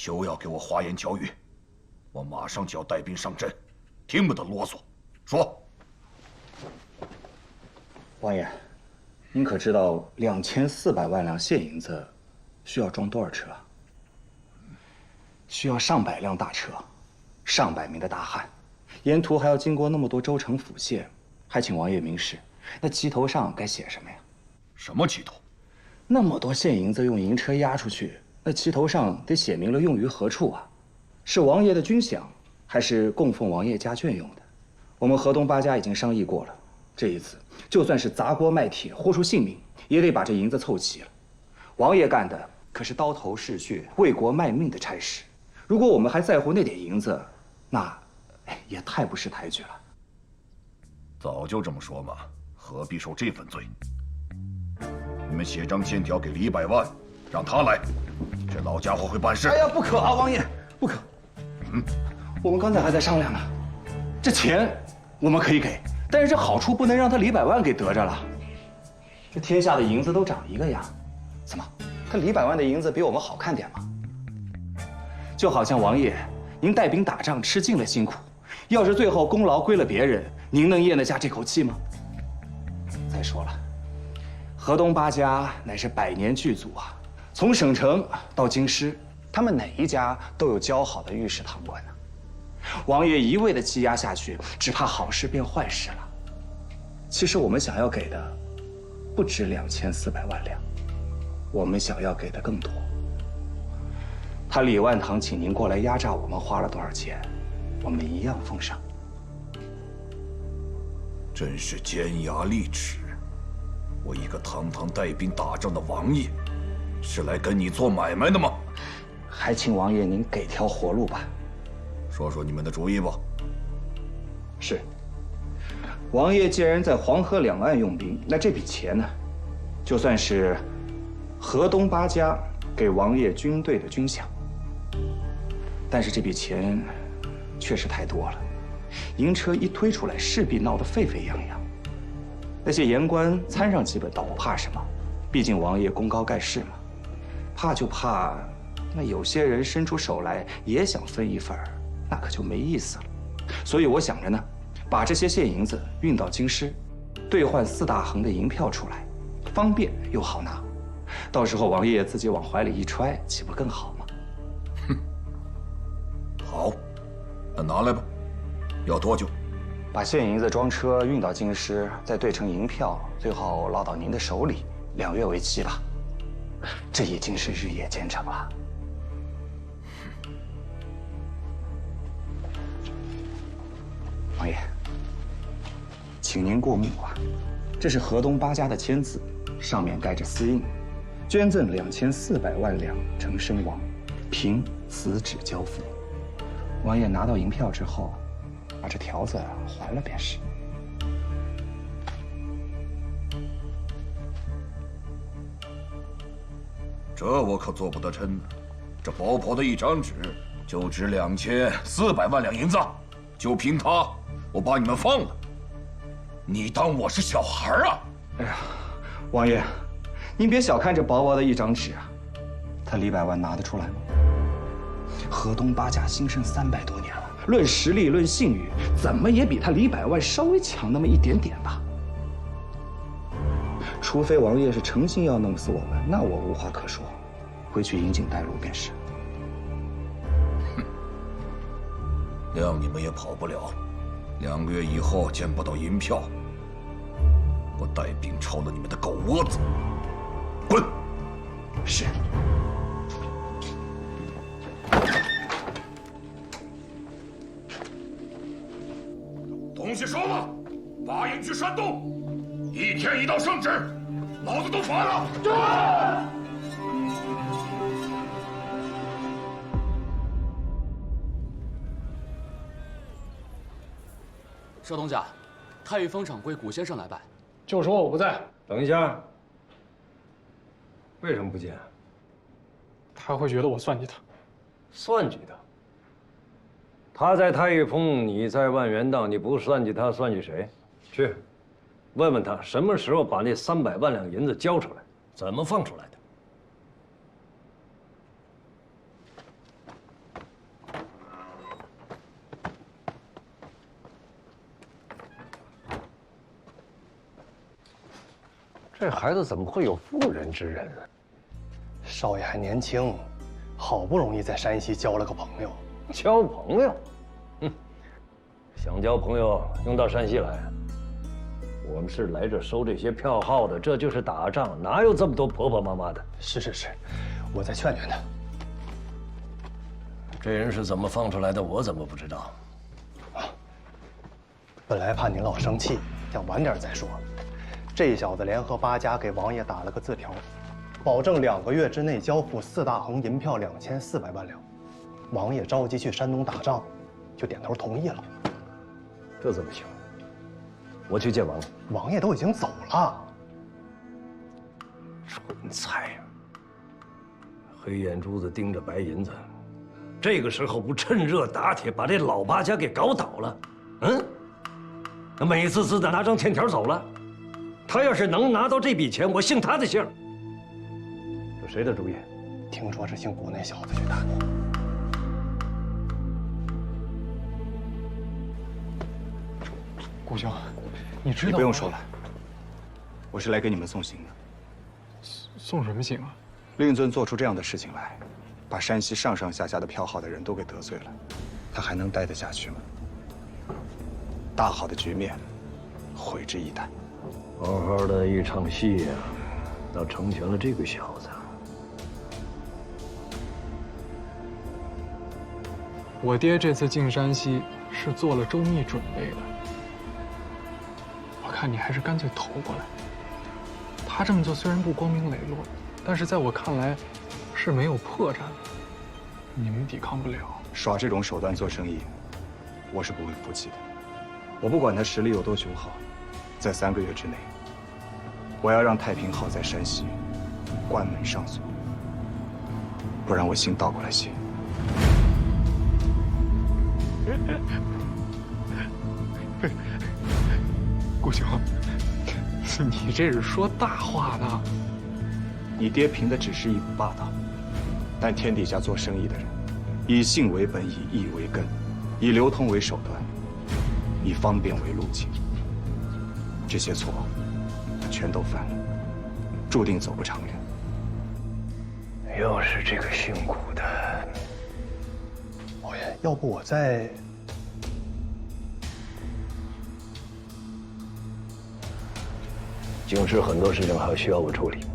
休要给我花言巧语，我马上就要带兵上阵，听不得啰嗦。说，王爷，您可知道2400万两现银子需要装多少车？需要上百辆大车，上百名的大汉，沿途还要经过那么多州城府县，还请王爷明示，那旗头上该写什么呀？什么旗头？那么多现银子用银车押出去，那旗头上得写明了用于何处啊？是王爷的军饷，还是供奉王爷家眷用的？我们河东八家已经商议过了，这一次就算是砸锅卖铁豁出性命，也得把这银子凑齐了。王爷干的可是刀头嗜血、为国卖命的差事，如果我们还在乎那点银子，那也太不识抬举了。早就这么说嘛，何必受这份罪？你们写张欠条给李百万，让他来，这老家伙会办事。哎呀，不可啊，王爷，不可。我们刚才还在商量呢，这钱我们可以给，但是这好处不能让他李百万给得着了。这天下的银子都长一个样，怎么，他李百万的银子比我们好看点吗？就好像王爷，您带兵打仗吃尽了辛苦，要是最后功劳归了别人，您能咽得下这口气吗？再说了，河东八家乃是百年巨族啊，从省城到京师，他们哪一家都有交好的御史堂官呢？王爷一味的欺压下去，只怕好事变坏事了。其实我们想要给的，不止2400万两，我们想要给的更多。他李万堂请您过来压榨我们，花了多少钱，我们一样奉上。真是尖牙利齿！我一个堂堂带兵打仗的王爷，是来跟你做买卖的吗？还请王爷您给条活路吧。说说你们的主意吧。是。王爷既然在黄河两岸用兵，那这笔钱呢，就算是河东八家给王爷军队的军饷。但是这笔钱确实太多了，银车一推出来，势必闹得沸沸扬扬。那些言官参上几本倒不怕什么，毕竟王爷功高盖世嘛。怕就怕那有些人伸出手来也想分一份儿，那可就没意思了。所以我想着呢，把这些现银子运到京师，兑换4大行的银票出来，方便又好拿。到时候王爷自己往怀里一揣，岂不更好吗？好，那拿来吧。要多久？把现银子装车运到京师，再兑成银票，最后落到您的手里，2月为期吧。这已经是日夜兼程了。王爷，请您过目啊，这是河东八家的签字，上面盖着私印，捐赠2400万两成身王，凭此纸交付。王爷拿到银票之后，把这条子还了便是。这我可做不得成。这薄薄的一张纸，就值2400万两银子，就凭它，我把你们放了。你当我是小孩啊？哎呀，王爷，您别小看这薄薄的一张纸啊，他李百万拿得出来吗？河东八家兴盛300多年了，论实力，论信誉，怎么也比他李百万稍微强那么一点点吧。除非王爷是诚心要弄死我们，那我无话可说，回去引颈带路便是。哼，谅你们也跑不了，2个月以后见不到银票，我带兵抄了你们的狗窝子，滚！是。东西收了，把营去山东，1天1道圣旨，老子都烦了。对。少东家，太尉方掌柜古先生来拜。就说我不在。等一下，为什么不见？他会觉得我算计他。算计他？他在太尉峰，你在万源道，你不算计他，算计谁？去，问问他什么时候把那300万两银子交出来，怎么放出来的？这孩子怎么会有妇人之仁呢？少爷还年轻，好不容易在山西交了个朋友。交朋友？想交朋友用到山西来。我们是来这收这些票号的，这就是打仗，哪有这么多婆婆妈妈的？是，我再劝劝他。这人是怎么放出来的，我怎么不知道？本来怕您老生气，想晚点再说。这小子联合八家给王爷打了个字条，保证2个月之内交付4大横银票2400万两。王爷着急去山东打仗，就点头同意了。这怎么行？我去见王爷。王爷都已经走了。蠢材！黑眼珠子盯着白银子，这个时候不趁热打铁，把这老八家给搞倒了？那美滋滋的拿张欠条走了。他要是能拿到这笔钱，我姓他的姓。这谁的主意？听说是姓谷那小子去打的。顾兄，你知道？你不用说了，我是来给你们送行的。送什么行啊？令尊做出这样的事情来，把山西上上下下的票号的人都给得罪了，他还能待得下去吗？大好的局面，毁之一旦。好好的一场戏呀，倒成全了这个小子。我爹这次进山西是做了周密准备的。我看你还是干脆投过来。他这么做虽然不光明磊落，但是在我看来是没有破绽的，你们抵抗不了。耍这种手段做生意，我是不会服气的。我不管他实力有多雄厚，在3个月之内，我要让太平号在山西关门上锁，不然我心倒过来写。顾兄，你这是说大话呢？你爹凭的只是一股霸道，但天底下做生意的人，以信为本，以义为根，以流通为手段，以方便为路径。这些错，他全都犯了，注定走不长远。又是这个姓谷的。老爷，要不我再……京师很多事情还需要我处理，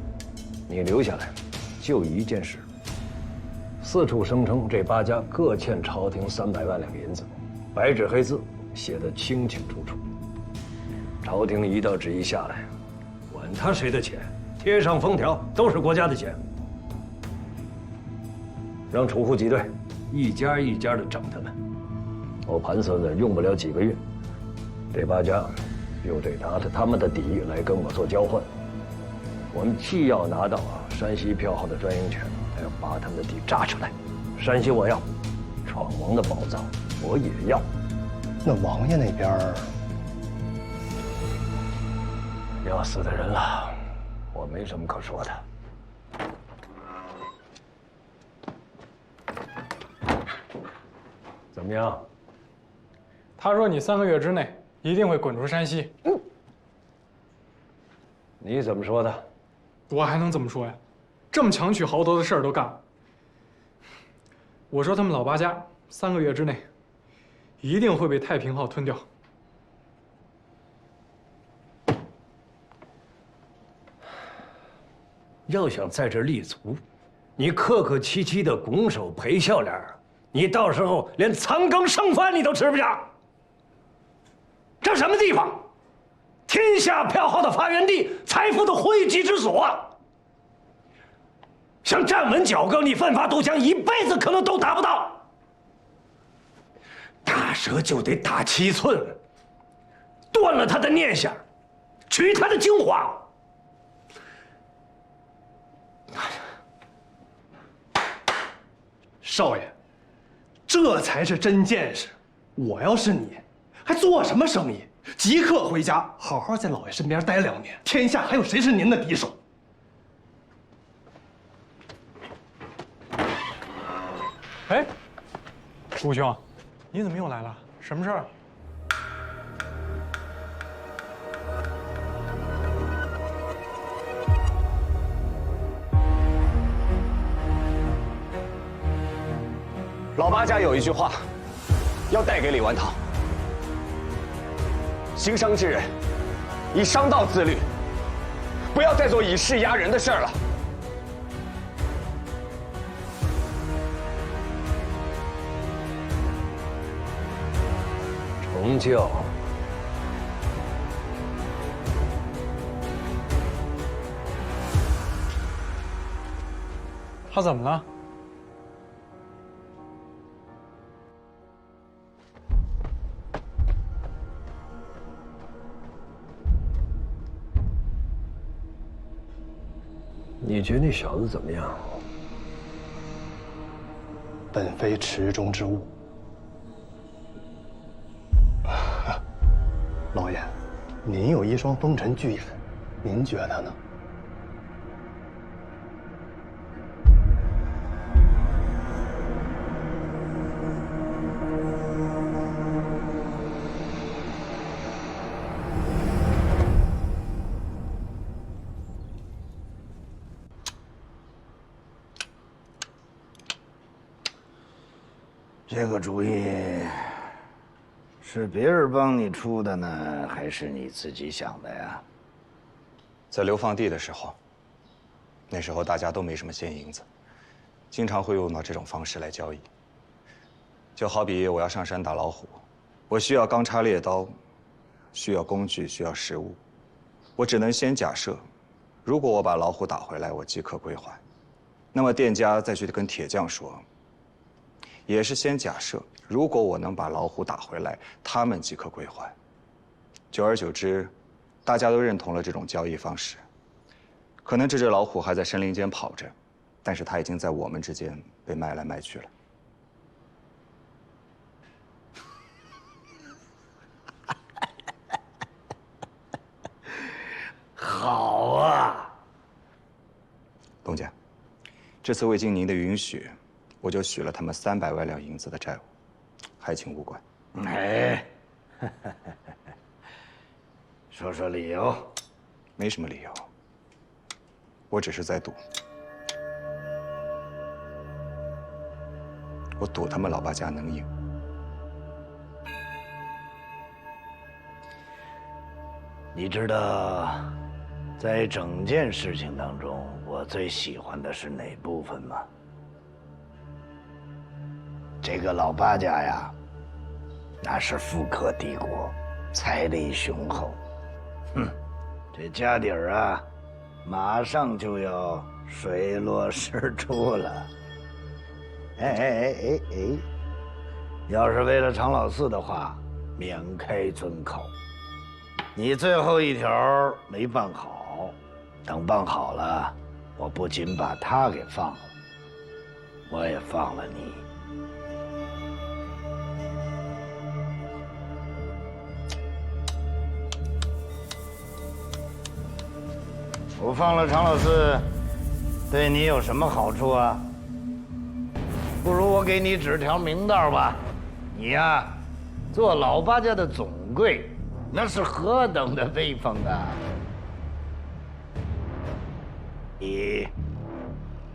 你留下来，就一件事。四处声称这8家各欠朝廷300万两银子，白纸黑字写得清清楚楚。朝廷一道旨意下来，管他谁的钱，贴上封条都是国家的钱。让储户几队一家一家的整他们。我盘算着用不了几个月，这8家又得拿着他们的底来跟我做交换。我们既要拿到山西票号的专营权，还要把他们的底扎出来。山西我要，闯王的宝藏我也要。那王爷那边儿要死的人了，我没什么可说的。怎么样？他说你3个月之内一定会滚出山西。你怎么说的？我还能怎么说呀？这么强取豪夺的事儿都干了。我说他们老8家3个月之内一定会被太平号吞掉。要想在这立足，你客客气气的拱手赔笑脸，你到时候连残羹剩饭你都吃不下。这什么地方？天下票号的发源地，财富的汇集之所啊！想站稳脚跟，你奋发图强，一辈子可能都达不到。打蛇就得打7寸，断了他的念想，取他的精华。少爷，这才是真见识。我要是你，还做什么生意？即刻回家，好好在老爷身边待2年。天下还有谁是您的敌手？哎，顾兄，你怎么又来了？什么事儿？老八家有一句话，要带给李万堂：行商之人，以商道自律，不要再做以势压人的事儿了。重教。他怎么了？你觉得那小子怎么样？本非池中之物。老爷，您有一双风尘巨眼，您觉得呢？这个主意是别人帮你出的呢，还是你自己想的呀？在流放地的时候，那时候大家都没什么现银子，经常会用到这种方式来交易。就好比我要上山打老虎，我需要钢叉猎刀，需要工具，需要食物，我只能先假设，如果我把老虎打回来，我即刻归还。那么店家再去跟铁匠说，也是先假设，如果我能把老虎打回来，他们即刻归还。久而久之，大家都认同了这种交易方式。可能这只老虎还在森林间跑着，但是它已经在我们之间被卖来卖去了。好啊，东家，这次未经您的允许，我就许了他们300万两银子的债务，还请勿管。哎，说说理由。没什么理由，我只是在赌。我赌他们老八家能赢。你知道，在整件事情当中，我最喜欢的是哪部分吗？这个老八家呀，那是富可敌国，财力雄厚。哼，这家底儿啊，马上就要水落石出了。哎，要是为了常老四的话，免开尊口。你最后一条没办好，等办好了，我不仅把他给放了，我也放了你。我放了常老四，对你有什么好处啊？不如我给你指条明道吧。你呀，做老八家的总柜，那是何等的威风啊！你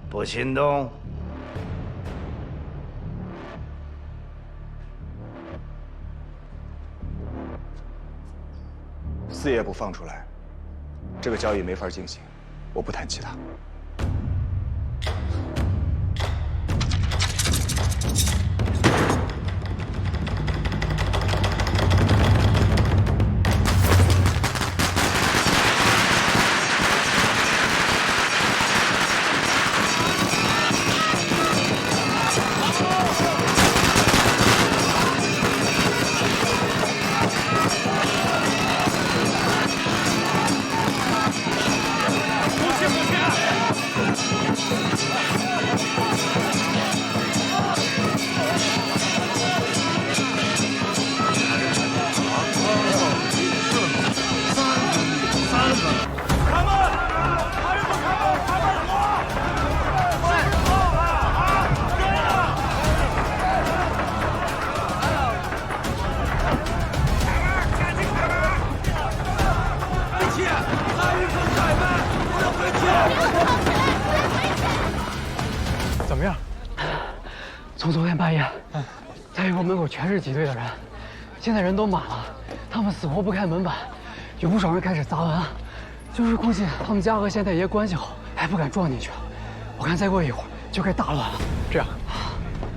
不心动？四爷不放出来，这个交易没法进行。我不谈其他。不是！从昨天半夜，太玉峰门口全是挤兑的人，现在人都满了，他们死活不开门板，有不少人开始砸门，就是估计他们家和县太爷关系好，还不敢撞进去。我看再过一会儿就该大乱了。这样，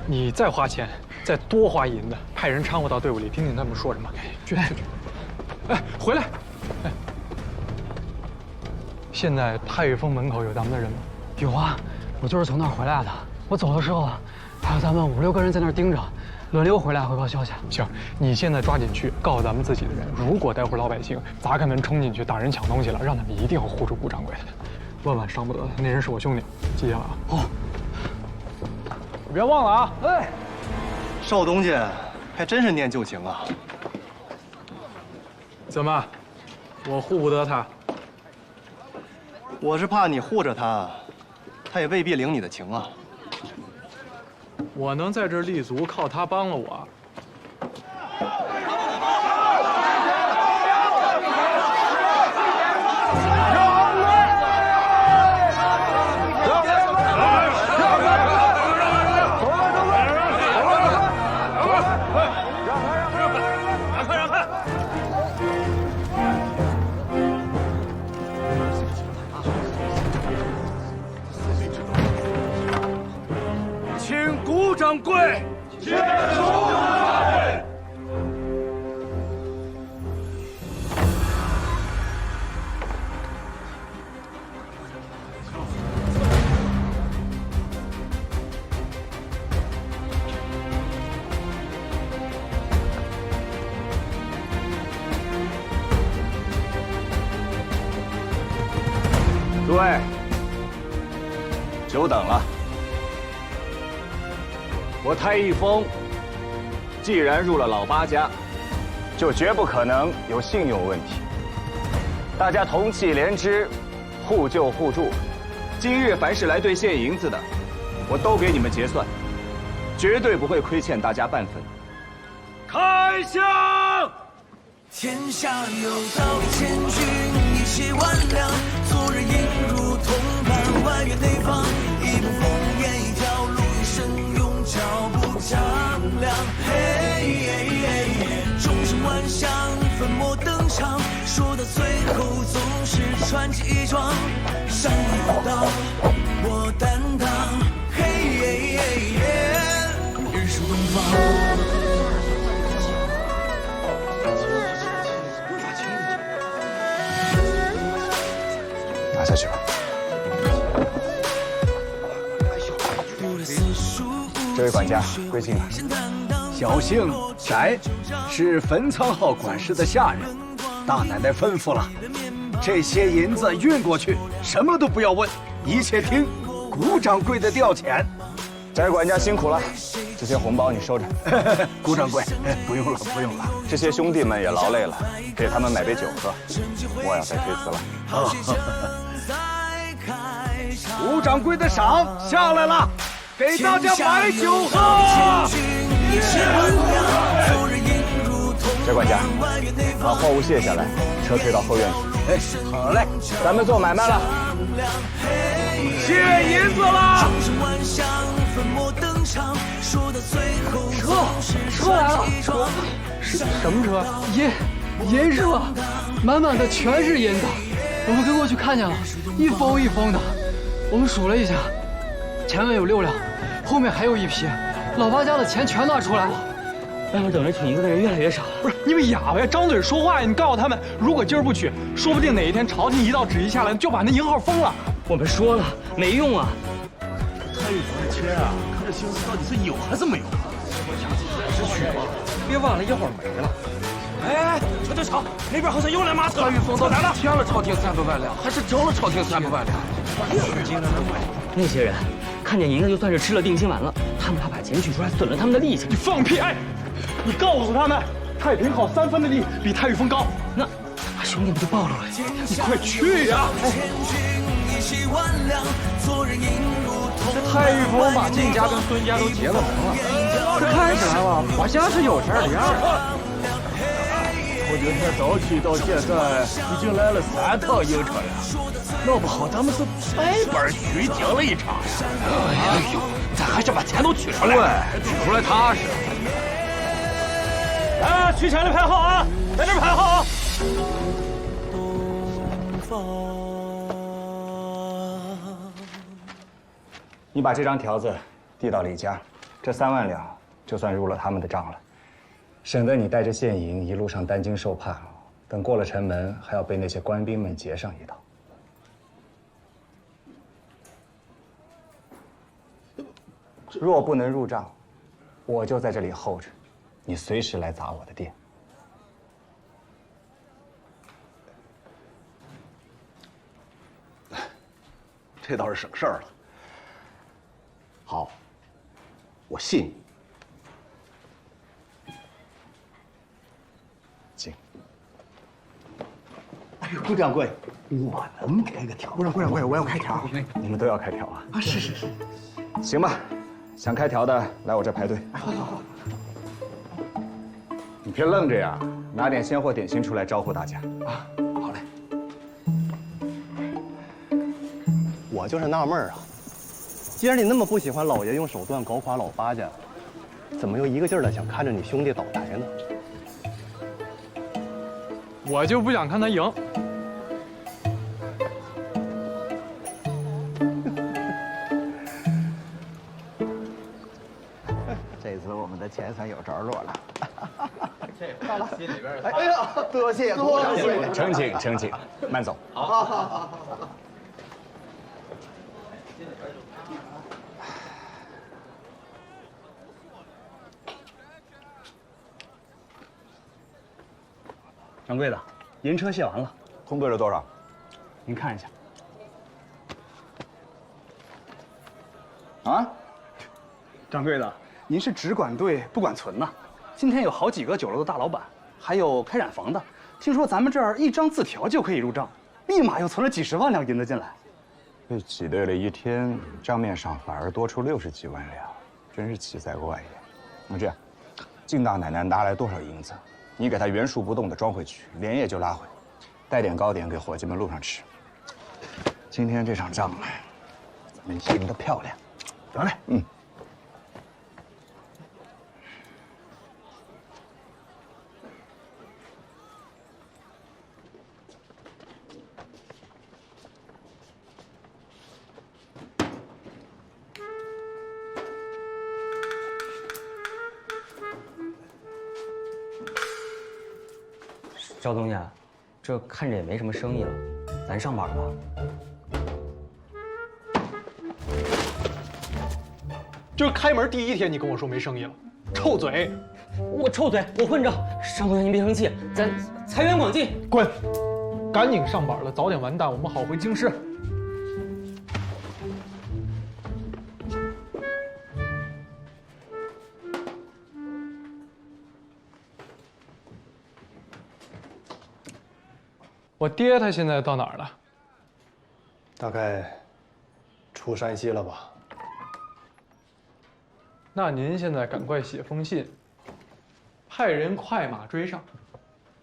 你再花钱，再多花银子，派人掺和到队伍里，听听他们说什么。去。哎，回来！哎，现在太玉峰门口有咱们的人吗？有啊，我就是从那儿回来的。我走的时候，还有咱们5、6个人在那儿盯着，轮流回来汇报消息。行，你现在抓紧去告诉咱们自己的人，如果待会儿老百姓砸开门冲进去打人抢东西了，让他们一定要护住顾掌柜的，万万伤不得。那人是我兄弟，记下了啊。哦，别忘了啊！哎，少东家还真是念旧情啊。怎么，我护不得他？我是怕你护着他，他也未必领你的情啊。我能在这儿立足，靠他帮了我。请顾掌柜。请出来。诸位，久等了。我太一峰既然入了老八家，就绝不可能有信用问题。大家同气连枝，互救互助。今日凡是来兑现银子的，我都给你们结算，绝对不会亏欠大家半分。开箱！天下有道千军一起万两，做人应如同伴，万元内方，一步烽烟一条路，一生用脚步丈量。嘿，众生万象，粉墨登场，说到最后总是传奇一桩。山里有道，我担当。嘿，日出东方。拿下去吧。这位管家，贵姓啊？小姓翟，是坟仓号管事的下人。大奶奶吩咐了，这些银子运过去，什么都不要问，一切听顾掌柜的调遣。翟管家辛苦了，这些红包你收着。顾掌柜，不用了，不用了。这些兄弟们也劳累了，给他们买杯酒喝。我要再推辞了。好。顾掌柜的赏下来了，给大家买酒喝。翟管家，把货物卸下来，车推到后院去。哎，好嘞，咱们做买卖了。卸银子了。车来了，车是什么车？银车，满满的全是银子。我们跟过去看见了，一封一封的。我们数了一下，前面有6辆，后面还有一批，老八家的钱全拿出来了。外面等着取银子的人越来越少了。不是你们哑巴呀，张嘴说话呀！你告诉他们，如果今儿不取，说不定哪一天朝廷一道旨意下来，就把那银号封了。我们说了，没用啊。太玉峰的钱啊，看这形势到底是有还是没有？下次还是取吧，别忘了一会儿没了。哎，瞧，那边好像又来马车了。太玉峰到底欠了朝廷300万两，还是交了朝廷300万两？那些人看见银子就算是吃了定心丸了，他们怕把钱取出来损了他们的力气。你放屁！哎，你告诉他们，太平号3分的力比太玉峰高。那兄弟们就暴露了，你快去呀！这太玉峰把靳家跟孙家都结了盟了，这看起来吧，好像是有点儿的样儿。从今天早起到现在，已经来了3趟营车了，弄不好咱们是白班虚惊了一场呀！哎呦，咱还是把钱都取出来，对，取出来踏实。哎，取钱的排好啊，在这排好啊！你把这张条子递到李家，这3万两就算入了他们的账了，省得你带着现银一路上担惊受怕，等过了城门还要被那些官兵们劫上一道。若不能入账，我就在这里候着，你随时来砸我的店。这倒是省事儿了。好，我信你。进。哎呦，顾掌柜，我能开个条？顾掌柜，我要开条。你们都要开条啊？啊，是。行吧，想开条的来我这排队。好。你别愣着呀，拿点鲜货点心出来招呼大家啊。好嘞。我就是纳闷啊，既然你那么不喜欢老爷用手段搞垮老八家，怎么又一个劲儿的想看着你兄弟倒台呢？我就不想看他赢。这次我们的钱算有着落了。这到了心里边。哎呀，多谢。请，慢走。好。掌柜的，银车卸完了，空兑了多少？您看一下。啊？掌柜的，您是只管兑不管存呐。今天有好几个酒楼的大老板，还有开染房的，听说咱们这儿一张字条就可以入账，立马又存了几10万两银子进来。被挤兑了一天，账面上反而多出60几万两，真是奇哉怪也。那这样，靳大奶奶拿来多少银子，你给她原数不动的装回去，连夜就拉回，带点糕点给伙计们路上吃。今天这场仗，咱们赢得漂亮。得嘞。嗯。赵东家，这看着也没什么生意了，咱上班吧。就是开门第1天，你跟我说没生意了，臭嘴！我臭嘴，我混账！尚东家您别生气，咱财源广进。滚！赶紧上班了，早点完蛋，我们好回京师。我爹他现在到哪儿了？大概出山西了吧？那您现在赶快写封信，派人快马追上，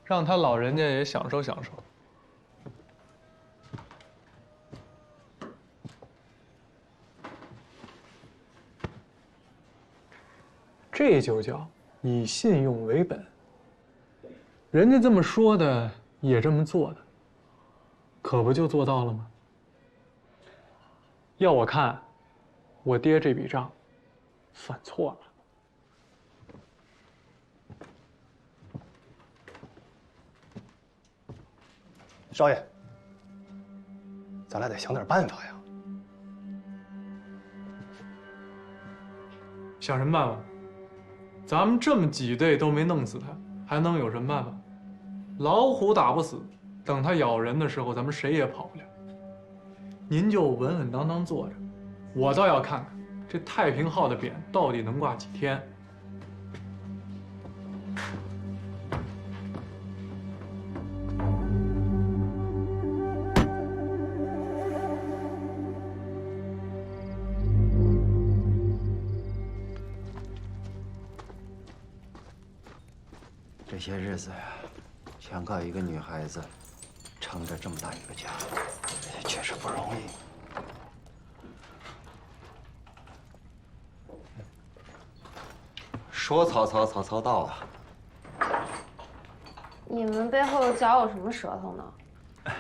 让他老人家也享受享受。这就叫以信用为本。人家这么说的，也这么做的，可不就做到了吗？要我看，我爹这笔账算错了。少爷，咱俩得想点办法呀。想什么办法？咱们这么挤兑都没弄死他，还能有什么办法？老虎打不死，等它咬人的时候，咱们谁也跑不了。您就稳稳当当坐着，我倒要看看这太平号的匾到底能挂几天。这些日子呀，全靠一个女孩子撑着这么大一个家，确实不容易。说曹操，曹操到啊！你们背后脚有什么舌头呢？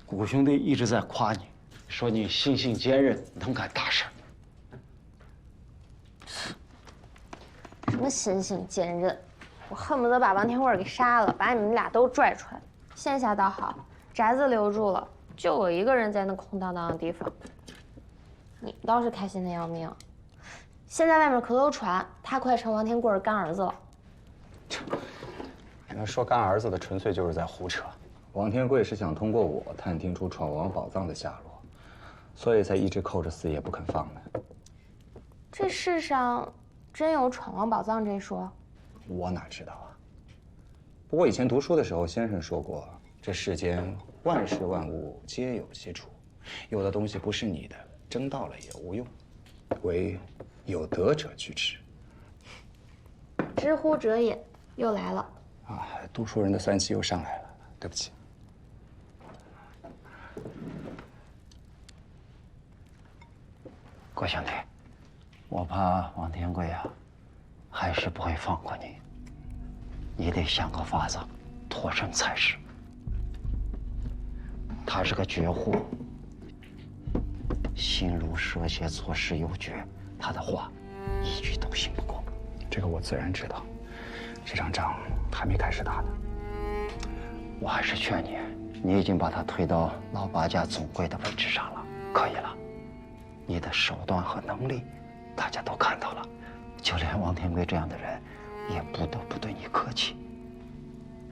谷兄弟一直在夸你，说你心性坚韧，能干大事。什么心性坚韧？我恨不得把王天贵给杀了，把你们俩都拽出来。现下倒好，宅子留住了，就我一个人在那空荡荡的地方。你倒是开心的要命。现在外面可都传他快成王天贵的干儿子了。那说干儿子的，纯粹就是在胡扯。王天贵是想通过我探听出闯王宝藏的下落，所以才一直扣着四爷不肯放呢。这世上真有闯王宝藏这说？我哪知道啊？不过以前读书的时候，先生说过，这世间万事万物皆有其主，有的东西不是你的，争到了也无用，唯有德者居之。知乎者也，又来了。啊，读书人的酸气又上来了，对不起。郭兄弟，我怕王天贵啊，还是不会放过你。你得想个法子脱身才是。他是个绝户，心如蛇蝎，做事有决，他的话一句都信不过。这个我自然知道，这场仗还没开始打呢。我还是劝你，你已经把他推到老八家总柜的位置上了，可以了。你的手段和能力，大家都看到了，就连王天贵这样的人，也不得不对你客气。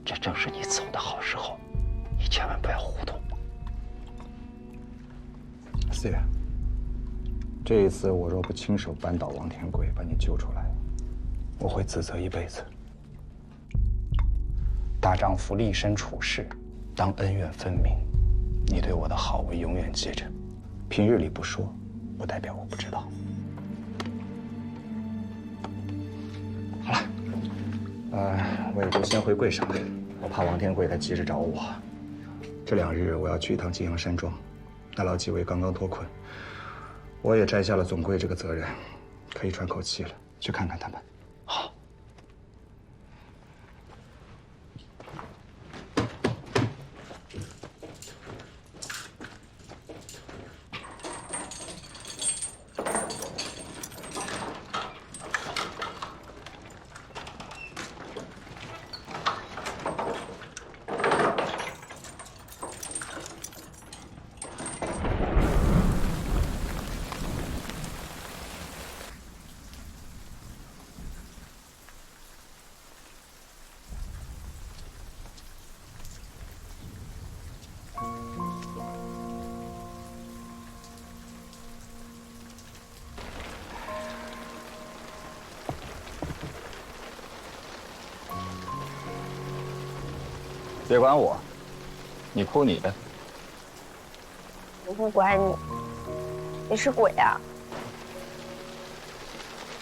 这正是你走的好时候，你千万不要糊涂。四爷，这一次我若不亲手扳倒王天贵，把你救出来，我会自责一辈子。大丈夫立身处世，当恩怨分明。你对我的好，我永远记着。平日里不说，不代表我不知道。好了，我也就先回柜上了。我怕王天贵他急着找我。这2日我要去一趟金阳山庄，那老几位刚刚脱困，我也摘下了总柜这个责任，可以喘口气了，去看看他们。好。别管我，你哭你的。我不管你，你是鬼啊！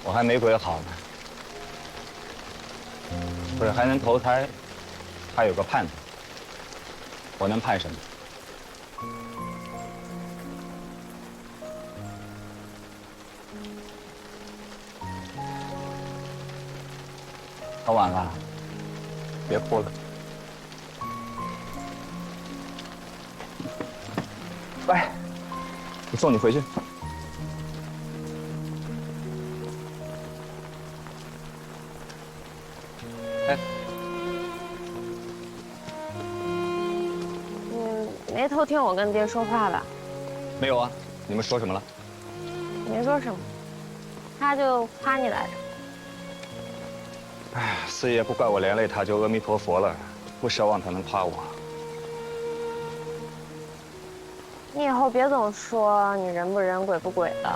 我还没鬼好呢，鬼还能投胎，还有个盼头。我能盼什么？喝晚了，别哭了。来，我送你回去。哎，你没偷听我跟爹说话吧？没有啊，你们说什么了？没说什么，他就夸你来着。哎，四爷不怪我连累他，就阿弥陀佛了，不奢望他能夸我。你以后别总说你人不人鬼不鬼的，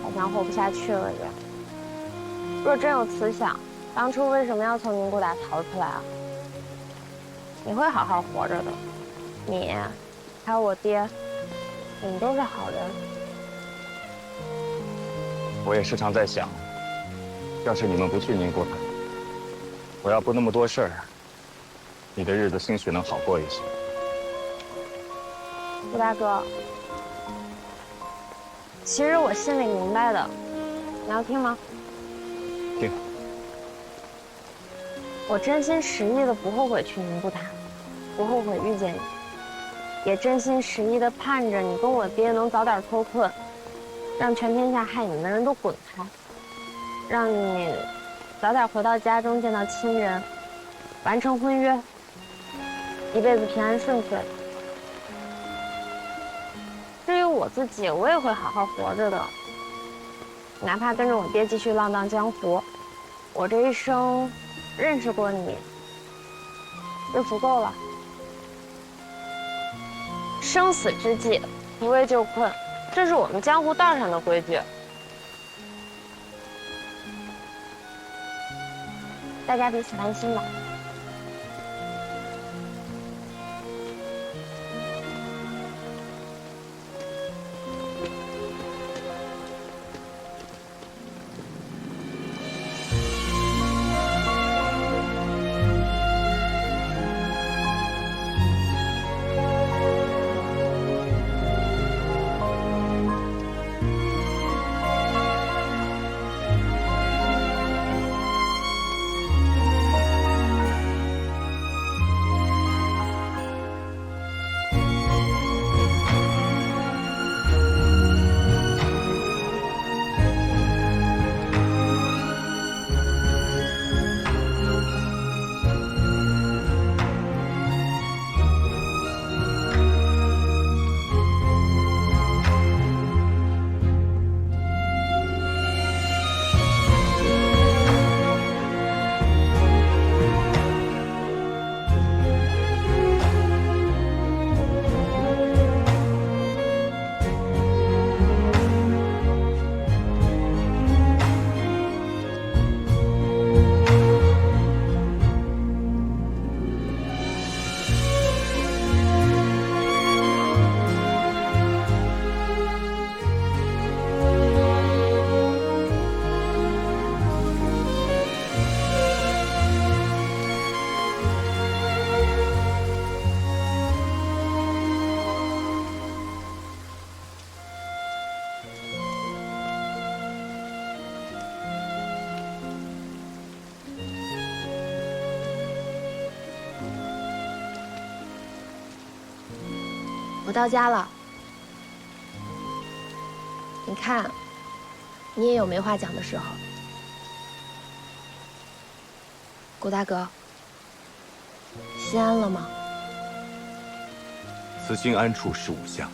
好像活不下去了这样。若真有慈祥，当初为什么要从宁古塔逃出来啊？你会好好活着的，你，还有我爹，你们都是好人。我也时常在想，要是你们不去宁古塔，我要不那么多事儿，你的日子兴许能好过一些。顾大哥，其实我心里明白的，你要听吗？听。我真心实意的不后悔去宁古塔，不后悔遇见你，也真心实意的盼着你跟我爹能早点脱困，让全天下害你的人都滚开，让你早点回到家中见到亲人，完成婚约，一辈子平安顺遂。至于我自己，我也会好好活着的，哪怕跟着我爹继续浪荡江湖，我这一生认识过你就足够了。生死之际，不畏就困，这是我们江湖道上的规矩。大家彼此安心吧。我到家了，你看，你也有没话讲的时候。顾大哥，心安了吗？此心安处是吾乡。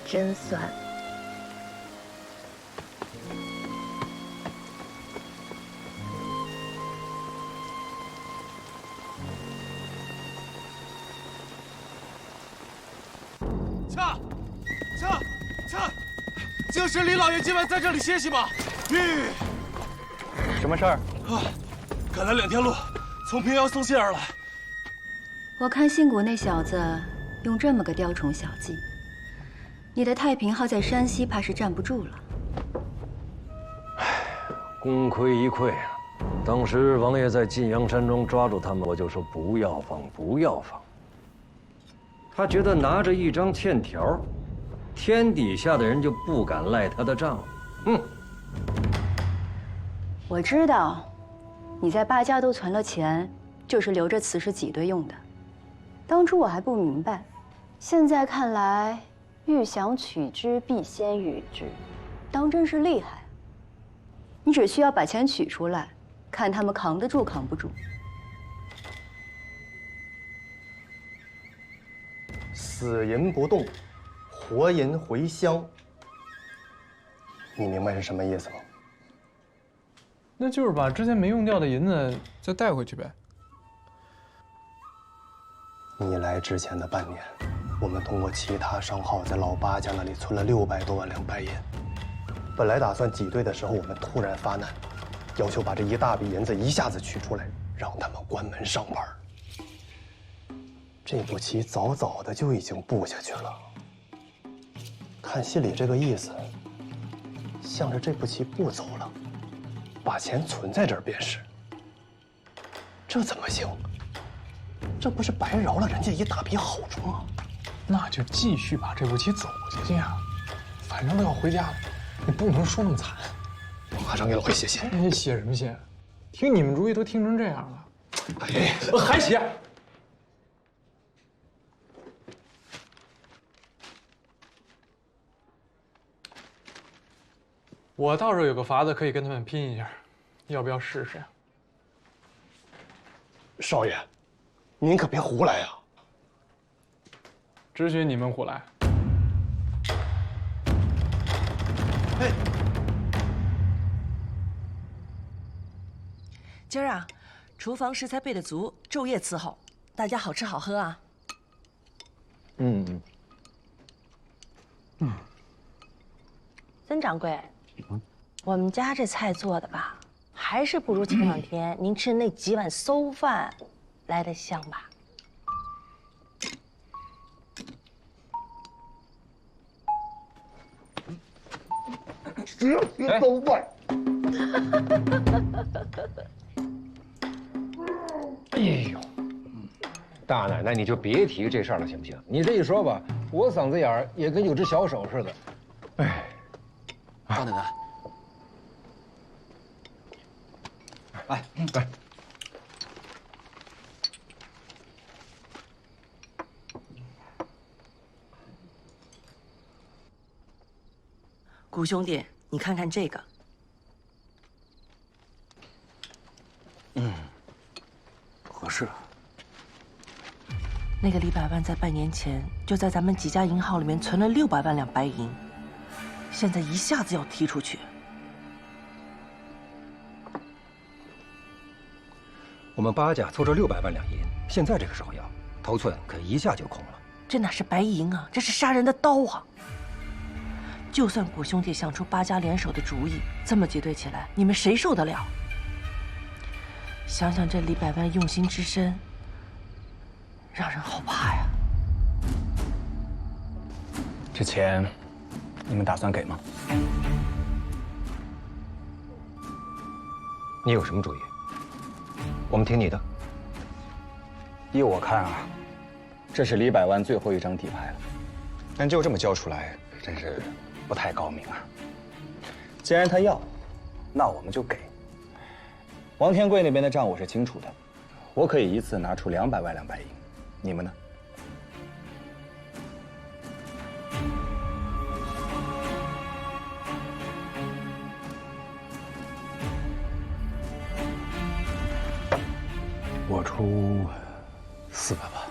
真酸。竟是李老爷今晚在这里歇息吗？什么事儿？赶了2天路，从平遥送信而来。我看信谷那小子用这么个雕虫小技，你的太平号在山西怕是站不住了。功亏一篑啊！当时王爷在晋阳山中抓住他们，我就说不要放，不要放。他觉得拿着一张欠条，天底下的人就不敢赖他的账。我知道，你在巴家都存了钱，就是留着此时挤兑用的。当初我还不明白，现在看来，欲想取之，必先予之，当真是厉害。你只需要把钱取出来，看他们扛得住扛不住。死银不动，活银回乡。你明白是什么意思吗？那就是把之前没用掉的银子再带回去呗。你来之前的半年，我们通过其他商号在老八家那里存了600多万两白银。本来打算挤兑的时候，我们突然发难，要求把这一大笔银子一下子取出来，让他们关门上班。这步棋早早的就已经布下去了。看信里这个意思，像是这步棋不走了，把钱存在这儿便是。这怎么行？这不是白饶了人家一大笔好处吗？那就继续把这步棋走下去啊！反正都要回家了，你不能说那么惨。我马上给老爷写信。哎，写什么信？听你们主意都听成这样了，哎，还写？我倒是有个法子可以跟他们拼一下，要不要试试呀？少爷，您可别胡来呀！只许你们胡来。哎，今儿啊，厨房食材备得足，昼夜伺候，大家好吃好喝啊。曾掌柜，我们家这菜做的吧，还是不如前两天您吃的那几碗馊饭来得香吧？10斤馊饭。哎呦，大奶奶，你就别提这事儿了，行不行？你这一说吧，我嗓子眼儿也跟有只小手似的。哎，大奶奶，来。谷兄弟，你看看这个。合适。那个李百万在半年前就在咱们几家银行里面存了600万两白银，现在一下子要提出去。我们巴家凑着600万两银，现在这个时候要，头寸可一下就空了。这哪是白银啊，这是杀人的刀啊！就算谷兄弟想出8家联手的主意，这么结对起来，你们谁受得了？想想这李百万用心之深，让人好怕呀。这钱，你们打算给吗？你有什么主意？我们听你的。依我看啊，这是李百万最后一张底牌了，但就这么交出来，真是不太高明啊。既然他要，那我们就给。王天贵那边的账我是清楚的，我可以一次拿出200万两白银，你们呢？我出400万，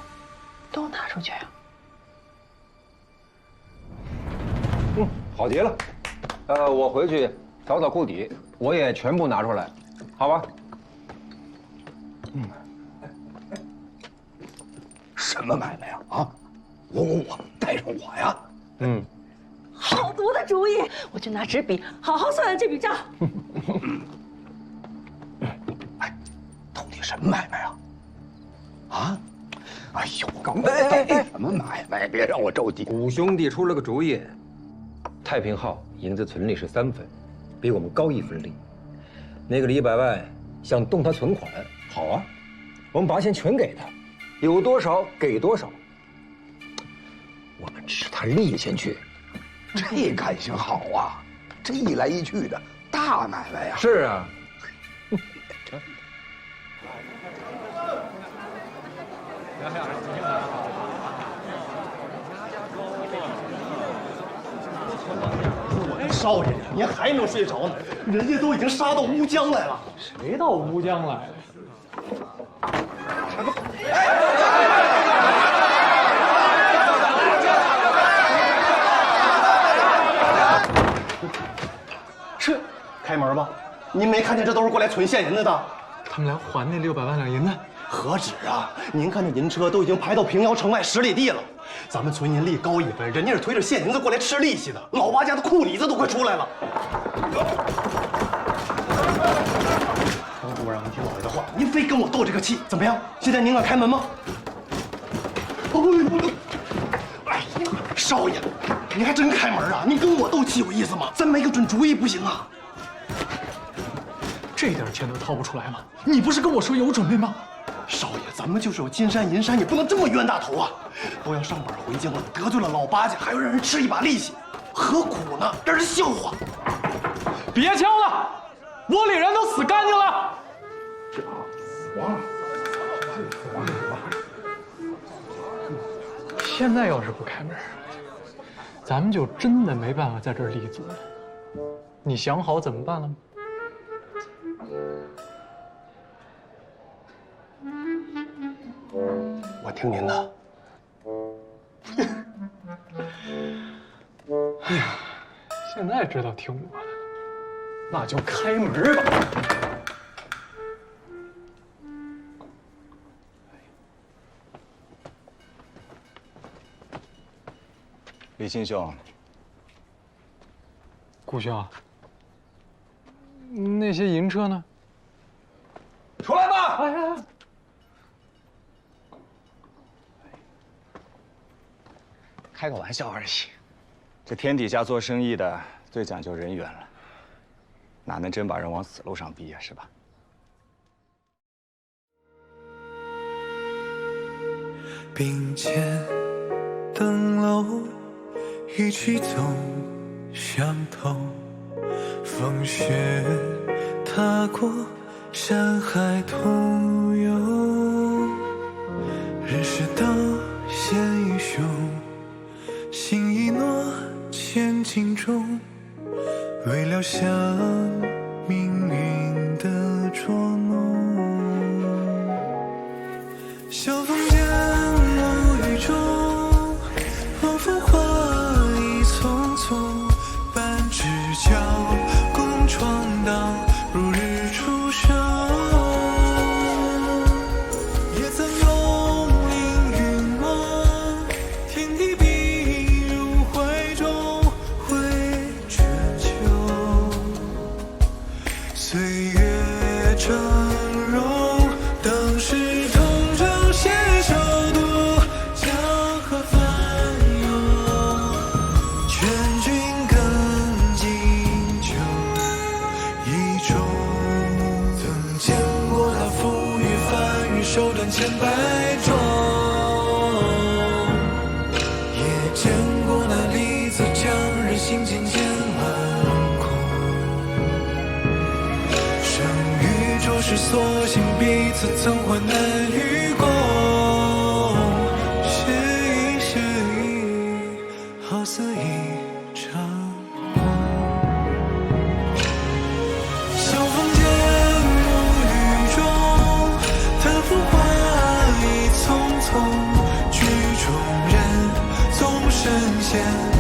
都拿出去啊！好极了。我回去找找库底，我也全部拿出来，好吧？什么买卖呀？啊，我带上我呀！好毒的主意！我就拿纸笔好好算算这笔账。到底什么买卖啊？啊？哎呦，刚才带什么买卖？别让我着急。谷兄弟出了个主意，太平号银子存利是3分，比我们高1分利。那个李百万想动他存款，好啊，我们把钱全给他，有多少给多少。我们吃他利先去。这感情好啊！这一来一去的大买卖呀！是啊。少爷，您还没睡着呢，人家都已经杀到乌江来了。谁到乌江来了？是，开门吧。您没看见这都是过来存现银子的？他们来还那600万两银子？何止啊！您看这银车都已经排到平遥城外10里地了。咱们存银利高1分，人家是推着现银子过来吃利息的。老八家的库里子都快出来了。当初我让您听老爷的话，您非跟我斗这个气，怎么样？现在您敢开门吗？哎呀，少爷，您还真开门啊！您跟我斗气有意思吗？咱没个准主意不行啊！这点钱都掏不出来吗？你不是跟我说有准备吗？咱们就是有金山银山，也不能这么冤大头啊！都要上本回京了，得罪了老八家，还要让人吃一把利息，何苦呢？让人笑话！别敲了，窝里人都死干净了。王，现在要是不开门，咱们就真的没办法在这儿立足了。你想好怎么办了吗？我听您的。哎呀，现在知道听我的，那就开门吧。李钦兄，顾兄，那些银车呢？出来吧！哎呀，开个玩笑而已。这天底下做生意的最讲究人缘了，哪能真把人往死路上逼呀？是吧？并肩登楼，一起走向头。风雪踏过山海同游，人世道险与凶，心一诺千斤重，为了向命运的捉弄。相逢间无语中，仿佛花意匆匆，半只脚共闯荡，如日初升。也曾拥凌云梦，天地碧入怀中，会春秋。岁月峥嵘，当时同舟携手渡江河翻涌，劝君更尽酒一盅。曾见过他负隅翻云，手段千百种，也见过那离子将人心渐渐万空。生与浊世所幸，彼此曾患难与共。写意写意，好似一场梦。相逢间无语中，叹浮华意匆匆，剧中人总神仙。